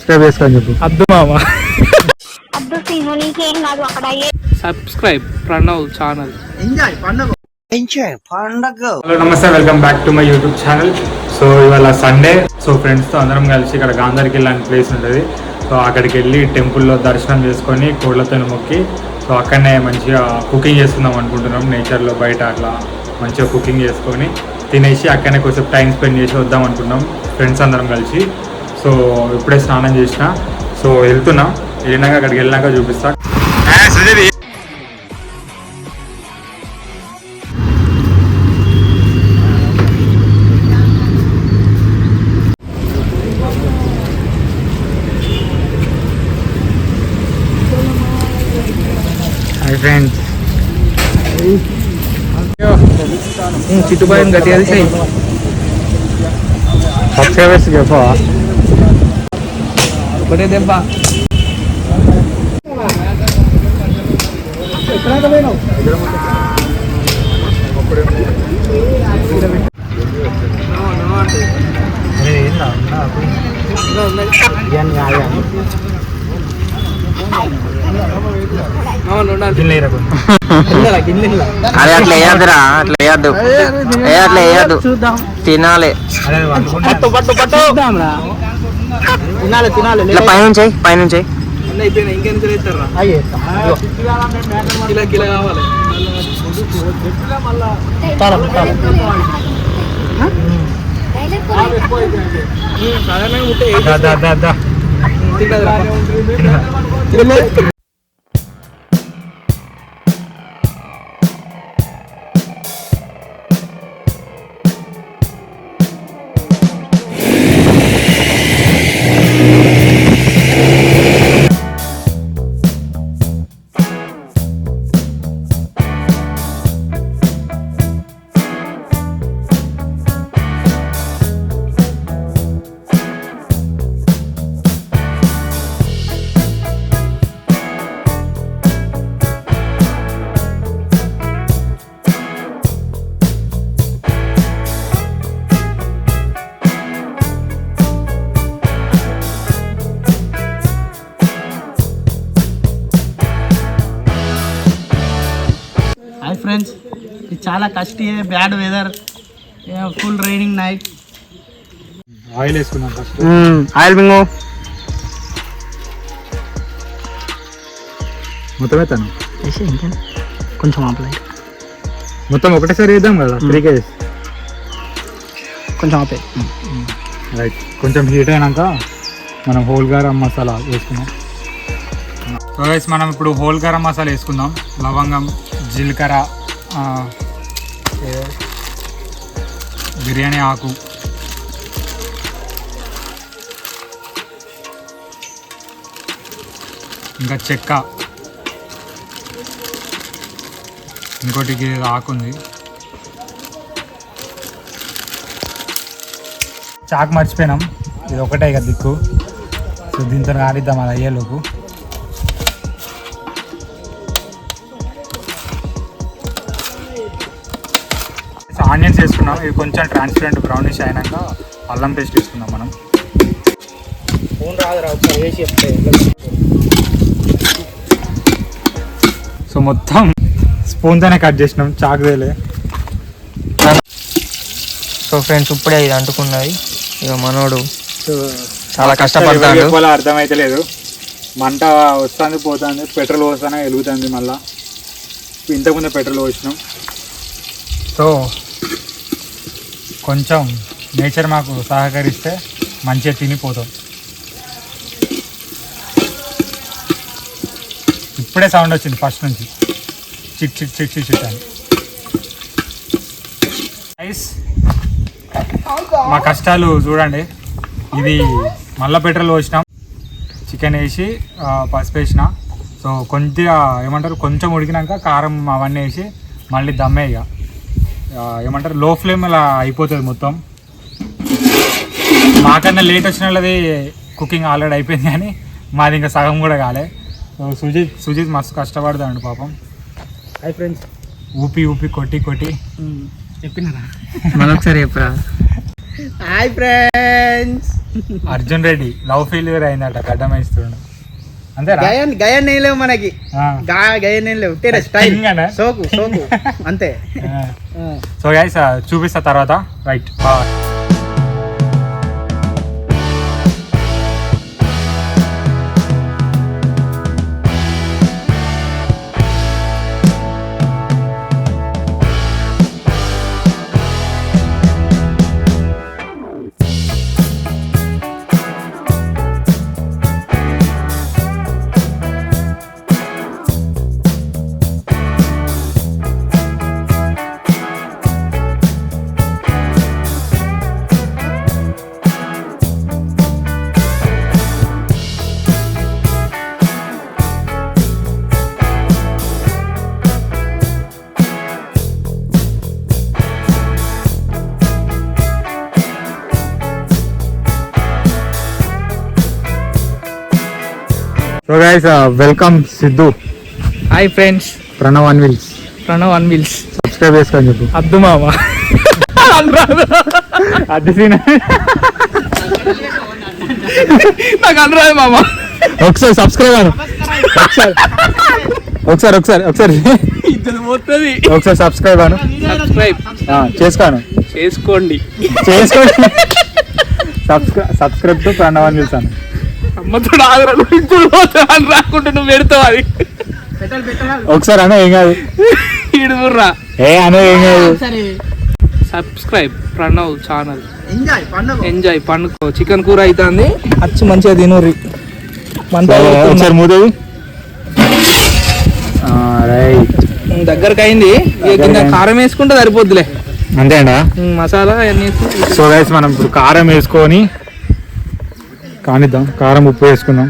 Subscribe చేసుకొని చెప్పు. అద్దు మామ సబ్స్క్రైబ్ ప్రణవ్ ఛానల్. హలో నమస్తే, welcome back to my YouTube channel. So ఇవాళ సండే. సో ఫ్రెండ్స్తో అందరం కలిసి ఇక్కడ గాంధారికి వెళ్ళాలని ప్లేస్ ఉంటుంది. సో అక్కడికి వెళ్ళి టెంపుల్లో దర్శనం చేసుకొని కోళ్ళతో మొక్కి సో అక్కడనే మంచిగా కుకింగ్ చేసుకుందాం అనుకుంటున్నాం. నేచర్లో బయట అట్లా మంచిగా కుకింగ్ చేసుకొని తినేసి అక్కడనే కొంచెం టైం స్పెండ్ చేసి వద్దాం అనుకున్నాం ఫ్రెండ్స్ అందరం కలిసి. సో ఇప్పుడే స్నానం చేసిన. సో వెళ్తున్నాం, వెళ్ళినాక అక్కడికి వెళ్ళినాక చూపిస్తా. Hi friends. చిట్టుబాయిని గట్టిగా తీసేయి. సబ్స్క్రైబర్స్ చెప్పవా? ఒకటే దెబ్బ. అరే అట్లా వేయద్దురా, అట్లా వేయద్దు, అట్లా వేయద్దు, తినాలి. ఇట్లా పైనుంచి పైనుంచి హాయ్ ఫ్రెండ్స్, ఇది చాలా కష్టీ, bad weather, full raining night. Oil వేసుకున్నాం ఫస్ట్. ఆయిల్ బింగో మొత్తం వేస్తాను, కొంచెం ఆపలే, మొత్తం ఒకటేసారి వేద్దాం కదా. 3 kg కొంచెం ఆపే. రైట్. కొంచెం హీట్ అయినాక మనం హోల్ గరం మసాలా వేసుకున్నాం. సో గైస్, మనం ఇప్పుడు హోల్ గరం మసాలా వేసుకుందాం. లవంగం, జీలకర్ర, బిర్యానీ ఆకు, ఇంకా చెక్క, ఇంకోటికి ఆకు ఉంది. చాకు మర్చిపోయినాం, ఇది ఒకటే ఇక దిక్కు. సో దీంతో కానిద్దాం అది అయ్యేలోపు. ఆనియన్స్ వేసుకున్నాం, ఇవి కొంచెం ట్రాన్స్పరెంట్ బ్రౌనిష్ అయినాక అల్లం పేస్ట్ వేసుకుందాం మనం. సో మొత్తం స్పూన్తోనే కట్ చేసినాం, చాకుదేలే. సో ఫ్రెండ్స్, ఇప్పుడే ఇది అంటుకున్నది. ఇక మనోడు చాలా కష్టపడతాడు. అర్థమైతే లేదు, మంట వస్తుంది పోతుంది, పెట్రోల్ పోస్తానే వెలుగుతుంది. మళ్ళీ ఇంతకుముందే పెట్రోల్ పోసినాం. సో కొంచెం నేచర్ మాకు సహకరిస్తే మంచిగా తినిపోతాం. ఇప్పుడే సౌండ్ వచ్చింది ఫస్ట్ నుంచి, chit chit chit chit chit అని. నైస్. మా కష్టాలు చూడండి. ఇది మళ్ళీ పెట్రోల్ పోసినాం, చికెన్ వేసి పసుపు వేసిన. సో కొద్దిగా ఏమంటారు, కొంచెం ఉడికినాక కారం అవన్నీ వేసి మళ్ళీ దమ్మే. ఇక ఏమంటారు, లో ఫ్లేమ్ అలా అయిపోతుంది మొత్తం. మాకన్నా లేట్ వచ్చిన వాళ్ళది కుకింగ్ ఆల్రెడీ అయిపోయింది, కానీ మాది ఇంకా సగం కూడా కాలే. సో సుజిత్ మస్తు కష్టపడతాడు పాపం. Hi friends. ఊపి ఊపి కొట్టి కొట్టి చెప్పినారా? మనం ఒకసారి చెప్పరా? Hi friends. Arjun Reddy love failure అయిందట గడ్డం వేస్తున్నాడు అంతేనా గయన్ ఏం లేవు మనకి గయన్ ఏం లేవు స్టైల్ సోకు సోకు అంతే. సో గైస్ చూపిస్తా తర్వాత right. So guys welcome Siddhu. Hi friends, Pranav unveils. Pranav unveils subscribe చేసుకొని చెప్పు. అద్దు మామ అది సీన్ నాకు అనరాదు మామ. ఒకసారి సబ్స్క్రైబ్ అను. ఒకసారి పోతుంది. ఒకసారి సబ్స్క్రైబ్ అను. సబ్స్క్రైబ్ చేసుకోను. చేసుకోండి. సబ్స్క్రైబ్ టు ప్రణవ్ అన్విల్స్ అను. అమ్మతో రాకుండా నువ్వు పెడతావు అది. ఒకసారి అను, ఏం కాదు. ఇడుగుర్రా ఏ అను, ఏం కాదు. Subscribe Pranav channel. ఎంజాయ్ పండుకో. చికెన్ కూర అవుతుంది, అచ్చి మంచిగా తినూరి. ఒకసారి మూదేవి రైట్. దగ్గరకు అయింది, కింద కారం వేసుకుంటే సరిపోద్దులే. అంతేనా మసాలా అన్ని. సో గైస్ మనం ఇప్పుడు కారం వేసుకొని కానిద్దాం. కారం ఉప్పు వేసుకుందాం.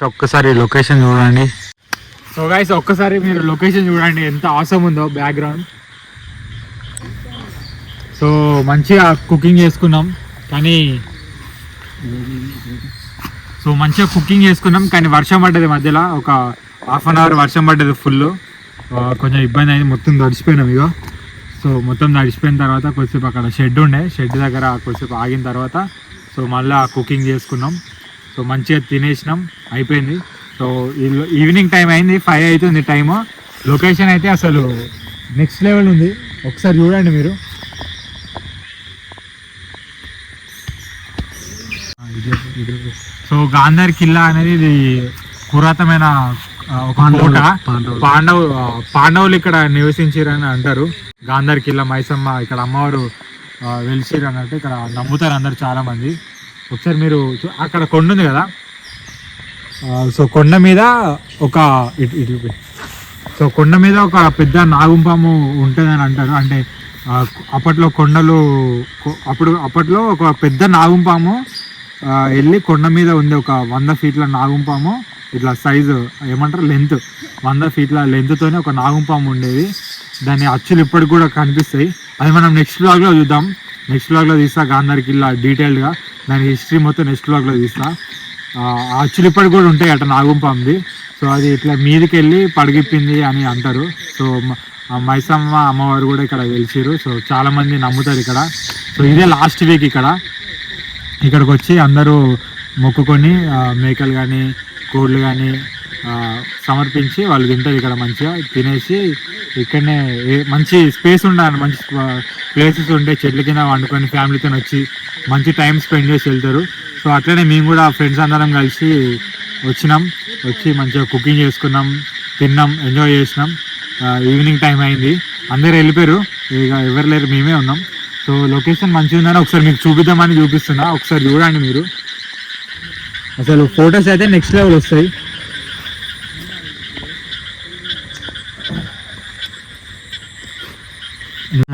ఒక్కసారి లొకేషన్ చూడండి. సో గైస్ ఒక్కసారి మీరు లొకేషన్ చూడండి ఎంత ఆసమ్ ఉందో బ్యాక్గ్రౌండ్. సో మంచిగా కుకింగ్ చేసుకున్నాం కానీ వర్షం పడ్డది మధ్యలో. ఒక హాఫ్ అన్ అవర్ వర్షం పడ్డది ఫుల్. కొంచెం ఇబ్బంది అయింది, మొత్తం తడిచిపోయినాం ఇక. సో మొత్తం తడిచిపోయిన తర్వాత కొద్దిసేపు అక్కడ షెడ్ దగ్గర కొద్దిసేపు ఆగిన తర్వాత సో మళ్ళీ కుకింగ్ చేసుకున్నాం. సో మంచిగా తినేసినాం, అయిపోయింది. సో ఈవినింగ్ టైం అయింది, 5 అవుతుంది టైము. లొకేషన్ అయితే అసలు నెక్స్ట్ లెవెల్ ఉంది, ఒకసారి చూడండి మీరు. సో గాంధార్ కిల్లా అనేది ఇది పురాతనమైన ఒక కోట. పాండవులు ఇక్కడ నివసించారని అంటారు. గాంధార్ కిల్లా మైసమ్మ ఇక్కడ అమ్మవారు వెలిసిరు అన్నట్టు ఇక్కడ నమ్ముతారు అందరు చాలా మంది. ఒకసారి మీరు అక్కడ కొండ ఉంది కదా, సో కొండ మీద ఒక ఒక పెద్ద నాగుంపాము ఉంటుందని అంటారు. అంటే అప్పట్లో అప్పట్లో ఒక పెద్ద నాగుంపాము వెళ్ళి కొండ మీద ఉంది. ఒక 100 ఫీట్ల నాగుంపాము, ఇట్లా సైజు ఏమంటారు లెంత్, 100 ఫీట్ల లెంత్తోనే ఒక నాగుంపాము ఉండేది. దాని అచ్చులు ఇప్పటికి కూడా కనిపిస్తాయి. అది మనం నెక్స్ట్ వ్లాగ్లో చూద్దాం. నెక్స్ట్ వ్లాగ్లో తీస్తా గాంధార్ కిల్లా డీటెయిల్డ్గా, దాని హిస్టరీ మొత్తం నెక్స్ట్ వ్లాగ్లో తీస్తా. ఆ అచ్చులు ఇప్పటికి కూడా ఉంటాయి అట నాగుంపాంది. సో అది ఇట్లా మీదకి వెళ్ళి పడిగిప్పింది అని అంటారు. సో మైసమ్మ అమ్మవారు కూడా ఇక్కడ వెలిచారు. సో చాలామంది నమ్ముతారు ఇక్కడ. సో ఇదే లాస్ట్ వీక్ ఇక్కడికి వచ్చి అందరూ మొక్కుకొని మేకలు కానీ కోళ్ళు కానీ సమర్పించి వాళ్ళు తింటారు. ఇక్కడ మంచిగా తినేసి ఇక్కడనే మంచి స్పేస్ ఉండాలి, మంచి ప్లేసెస్ ఉంటే చెట్ల కింద వండుకొని ఫ్యామిలీతో వచ్చి మంచి టైం స్పెండ్ చేసి వెళ్తారు. సో అట్లనే మేము కూడా ఫ్రెండ్స్ అందరం కలిసి వచ్చి మంచిగా కుకింగ్ చేసుకున్నాం, తిన్నాం, ఎంజాయ్ చేసినాం. ఈవినింగ్ టైం అయింది, అందరు వెళ్ళిపోయారు, ఇక ఎవరు లేరు, మేమే ఉన్నాం. సో లొకేషన్ మంచిగా ఉందని ఒకసారి మీకు చూపిద్దామని చూపిస్తున్నా. ఒకసారి చూడండి మీరు, అసలు ఫొటోస్ అయితే నెక్స్ట్ లెవెల్ వస్తాయి.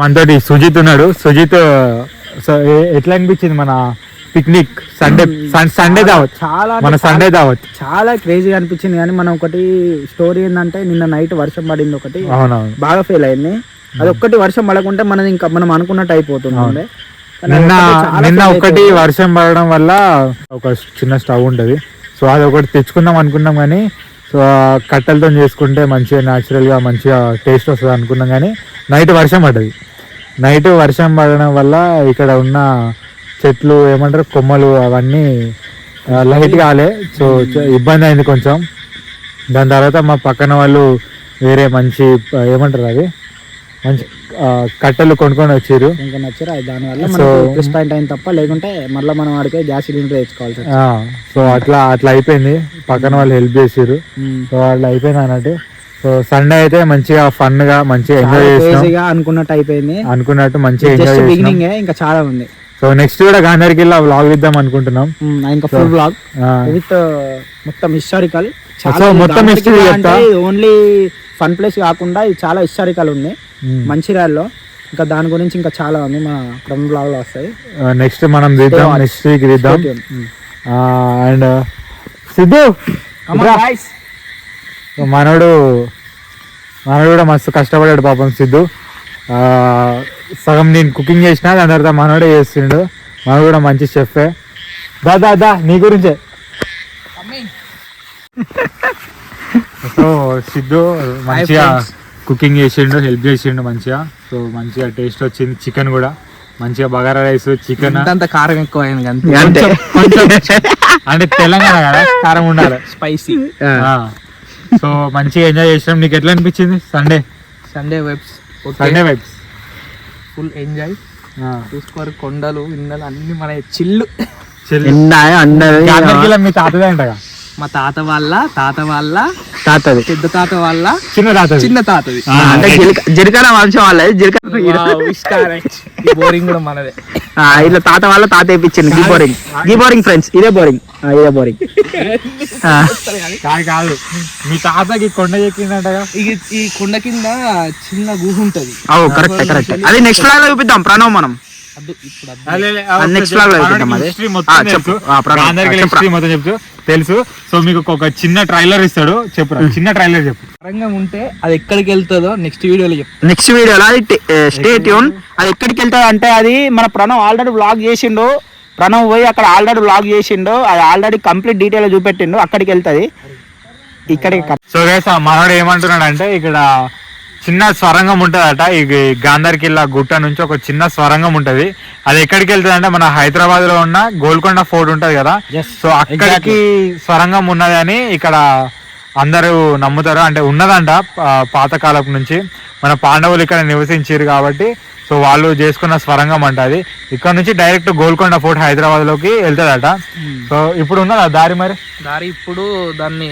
మనతోటి సుజిత్ ఉన్నాడు. సుజిత్ ఎట్లా అనిపించింది మన పిక్నిక్ సండే దావత్, చాలా మన సండే దావత్ చాలా క్రేజీగా అనిపించింది. కానీ మనం ఒకటి స్టోరీ ఏంటంటే నిన్న నైట్ వర్షం పడింది ఒకటి, అవునవును బాగా ఫీల్ అయింది. అది ఒక్కటి వర్షం పడకుంటే మనది ఇంకా మనం అనుకున్నట్టు అయిపోతుంది. నిన్న ఒకటి వర్షం పడడం వల్ల ఒక చిన్న స్టవ్ ఉంటది, సో అది ఒకటి తెచ్చుకుందాం అనుకున్నాం కానీ సో కట్టెలతో చేసుకుంటే మంచిగా న్యాచురల్గా మంచిగా టేస్ట్ వస్తుంది అనుకున్నాం. కానీ నైట్ వర్షం పడ్డది. నైట్ వర్షం పడడం వల్ల ఇక్కడ ఉన్న చెట్లు ఏమంటారు కొమ్మలు అవన్నీ లైట్ కాలే, సో ఇబ్బంది అయింది కొంచెం. దాని తర్వాత మా పక్కన వాళ్ళు వేరే మంచి ఏమంటారు అది మంచి కట్టెలు కొనుక్కొని వచ్చారు. ఇంకా నచ్చారు దానివల్ల ప్లస్ పాయింట్ అయింది తప్ప, లేకుంటే మళ్ళీ మనం వాడికి గ్యాస్ సిలిండర్ తెచ్చుకోవాలి. సో అట్లా అయిపోయింది. పక్కన వాళ్ళు హెల్ప్ చేసారు, సో అట్లా అయిపోయింది అన్నట్టు. సో సండే అయితే మంచిగా ఫన్ గా మంచిగా ఎంజాయ్ చేసాం, అనుకున్నట్టు అయిపోయింది. అనుకున్నట్టు మంచిగా ఎంజాయ్ బిగినింగ్ ఇంకా చాలా ఉంది. సో నెక్స్ట్ కూడా గాంధారికి వెళ్ళి వ్లాగ్ ఇద్దాం అనుకుంటున్నాం. ఇంకా ఫుల్ వ్లాగ్ విత్ మొత్తం హిస్టారికల్. మొత్తం హిస్టరీ చెప్తా. ఓన్లీ ఫన్ ప్లేస్ కాకుండా ఇది చాలా హిస్టారికల్ ఉంది మంచిర్యాలలో. ఇంకా దాని గురించి ఇంకా చాలా ఉంది, మన ఫ్రమ్ బ్లాగ్ లో వస్తాయి. నెక్స్ట్ మనం తీద్దాం, నెక్స్ట్ వీక్ తీద్దాం. అండ్ సిద్ధు మనోడు కూడా మస్తు కష్టపడాడు పాపం సిద్ధు. సగం నేను కుకింగ్ చేసిన, దాని తర్వాత మనోడే చేస్తుండు. మనోడు కూడా మంచి షెఫే. దా నీ గురించే. సో సిద్ధు మంచిగా కుకింగ్ చేసిండు, హెల్ప్ చేసిండు మంచిగా. సో మంచిగా టేస్ట్ వచ్చింది. చికెన్ కూడా మంచిగా బగారా రైస్, చికెన్ అంత కారం ఎక్కువ అయింది అంటే తెలంగాణ కదా కారం ఉండాలి, స్పైసీ. సో మంచిగా ఎంజాయ్ చేసినాం. నీకు ఎట్లా అనిపించింది సండే వైబ్స్? Full enjoy. చూసుకోరు కొండలు విన్నలు అన్ని మన చిల్లు. మీ తాతదే అంటగా? మా తాత వాళ్ళ తాతది, పెద్ద తాత వాళ్ళ చిన్న తాతది. అంటే జిరకాల వంశం వాళ్ళది. బోరింగ్ కూడా మనదే. ఇట్లా తాత వాళ్ళ తాత వేయించింది. గీ బోరింగ్ ఫ్రెండ్స్, ఇదే బోరింగ్. కాదు మీ తాతకి కొండ ఎక్కిందంటగా? ఈ కొండ కింద చిన్న గుహ ఉంటది. కరెక్ట్. అది నెక్స్ట్ వ్లాగ్ లో చూపిద్దాం ప్రణవ్ మనం. తెలుసు. సో మీకు ఒక చిన్న ట్రైలర్ ఇస్తాడు, చిన్న ట్రైలర్ చెప్పు. రంగం ఉంటే అది ఎక్కడికి వెళ్తుందో నెక్స్ట్ వీడియోలో నెక్స్ట్ వీడియోలో అది స్టే ట్యూన్. అది ఎక్కడికి వెళ్తుంది అంటే అది మన ప్రణవ్ ఆల్రెడీ వ్లాగ్ చేసిండు. ప్రణవ్ పోయి అక్కడ ఆల్రెడీ వ్లాగ్ చేసిండు, అది ఆల్రెడీ కంప్లీట్ డీటెయిల్ చూపెట్టిండు. అక్కడికి వెళ్తుంది. ఇక్కడికి సో గైస్ మనోడు ఏమంటున్నాడు అంటే ఇక్కడ చిన్న స్వరంగం ఉంటదట. ఈ గాంధార్ కిల్లా గుట్ట నుంచి ఒక చిన్న స్వరంగం ఉంటది. అది ఎక్కడికి వెళ్తుంది అంటే మన హైదరాబాద్ లో ఉన్న గోల్కొండ ఫోర్ట్ ఉంటది కదా, సో అక్కడికి స్వరంగం ఉన్నది అని ఇక్కడ అందరూ నమ్ముతారు. అంటే ఉన్నదంట పాతకాలపు నుంచి. మన పాండవులు ఇక్కడ నివసించారు కాబట్టి సో వాళ్ళు చేసుకున్న స్వరంగం అంట అది. ఇక్కడ నుంచి డైరెక్ట్ గోల్కొండ ఫోర్ట్ హైదరాబాద్ లోకి వెళ్తుందట. సో ఇప్పుడు ఉన్నదా దారి? మరి దారి ఇప్పుడు దాన్ని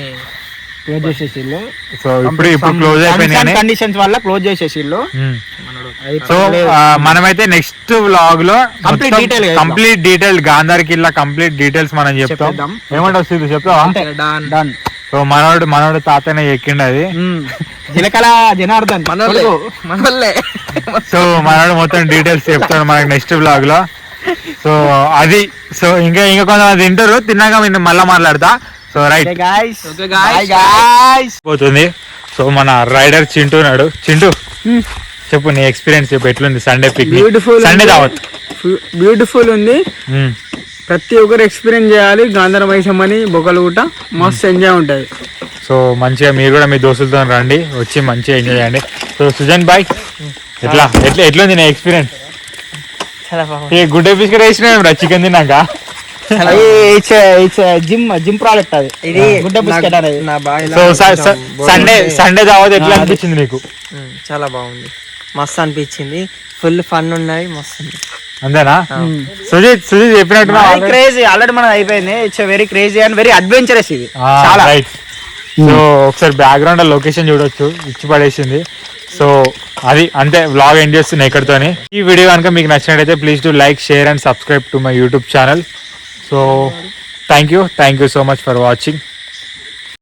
క్లోజ్ చేసేసిళ్ళు. సో ఇప్పుడు క్లోజ్ అయిపోయింది, కండిషన్స్ వల్ల క్లోజ్ చేసేసిళ్ళు. సో మనమైతే నెక్స్ట్ వ్లాగ్ లో కంప్లీట్ డీటెయిల్ గాంధార్ కిల్లా కంప్లీట్ డీటెయిల్స్ మనం చెప్తాం. ఏమంటావు సిద్ధు, చెప్తావా? సో మనోడు తాతనే ఎక్కిండు అది. జిలకల జనార్దన్ మనోళ్ళే. సో మనోడు మొత్తం డీటెయిల్స్ చెప్తాడు మనకి నెక్స్ట్ వ్లాగ్ లో. సో అది. సో ఇంకా కొంతమంది తింటారు, తిన్నాక మళ్ళా మాట్లాడతా. సో రైట్ పోతుంది. సో మన రైడర్ చింటూ నాడు. చింటూ చెప్పు నీ ఎక్స్పీరియన్స్ చెప్పు, ఎట్లుంది సండే పిక్నిక్, సండే దావత్? బ్యూటిఫుల్ ఉంది. ప్రతి ఒక్కరు ఎక్స్పీరియన్స్ చేయాలి. గాంధార మైసమ్మని బొక్కలుగుట్ట మస్తు ఎంజాయ్ ఉంటుంది. సో మంచిగా మీరు కూడా మీ దోస్తులతో రండి, వచ్చి మంచిగా ఎంజాయ్ చేయండి. సో సుజన్ బాయ్ ఎట్లుంది నా ఎక్స్పీరియన్స్? గుడ్ బిస్కెట్ వేసినా చికెన్ తిన్నాక. జిమ్ ప్రోడక్ట్ అది, గుడ్డ బిస్కెట్ అనేది. సో సండే దావత్ ఎట్లా అనిపించింది నీకు? చాలా బాగుంది, మస్తు అనిపించింది. ఫుల్ ఫన్ ఉన్నది, మస్తు. అంతేనా? సుజిత్ చెప్పినట్టు క్రేజీ ఆల్రెడీ మనది అయిపోయింది. It's very crazy and very adventurous ఇది. రైట్. సో ఒకసారి బ్యాక్గ్రౌండ్ లొకేషన్ చూడొచ్చు, ఇచ్చి పడేసింది. సో అది అంతే, వ్లాగ్ ఎండ్ చేస్తున్నా ఇక్కడితోని. ఈ వీడియో కనుక మీకు నచ్చినట్టయితే please to like, share and subscribe to my YouTube channel. So thank you so much for watching.